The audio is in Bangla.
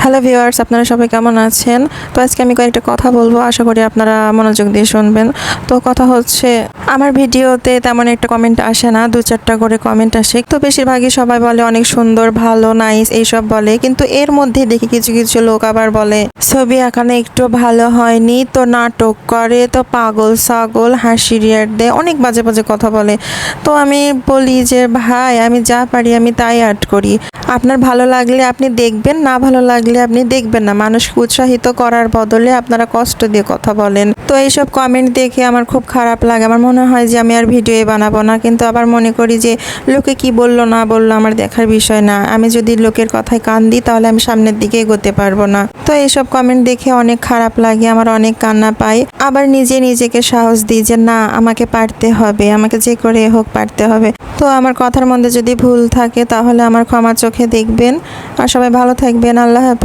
হ্যালো ভিউয়ার্স, আপনারা সবাই কেমন আছেন? তো আজকে আমি কয়েকটা কথা বলবো, আশা করি আপনারা মনোযোগ দিয়ে শুনবেন। তো কথা হচ্ছে, আমার ভিডিওতে তেমন একটা কমেন্ট আসে না, 2-4টা করে কমেন্ট আসে। তো বেশিরভাগই সবাই বলে অনেক সুন্দর, ভালো, নাইস এইসব বলে, কিন্তু এর মধ্যে দেখি কিছু কিছু লোক আবার বলে ছবি আঁকানো একটু ভালো হয়নি, তো নাটক করে, তো পাগল ছাগল, হাসি রিয়াক্ট দেয়, অনেক বাজে বাজে কথা বলে। তো আমি বলি যে ভাই, আমি যা পারি আমি তাই আর্ট করি। আপনার ভালো লাগলে আপনি দেখবেন, না ভালো লাগলে আপনি দেখবেন না। মানুষকে উৎসাহিত করার বদলে আপনারা কষ্ট দিয়ে কথা বলেন। তো এইসব কমেন্ট দেখে আমার খুব খারাপ লাগে। আমার মনে হয় যে আমি আর ভিডিও বানাবো না, কিন্তু আবার মনে করি যে লোকে কি বললো না বললো আমার দেখার বিষয় না। আমি যদি লোকের কথায় কান দিই তাহলে আমি সামনের দিকে এগোতে পারবো না। তো এইসব কমেন্ট দেখে অনেক খারাপ লাগে, আমার অনেক কান্না পাই। আবার নিজেকে সাহস দিই যে না, আমাকে পারতে হবে, আমাকে যে করে হোক পারতে হবে। তো আমার কথার মধ্যে যদি ভুল থাকে তাহলে আমার ক্ষমা চোখে দেখবেন। আর সবাই ভালো থাকবেন। আল্লাহ হাফেজ।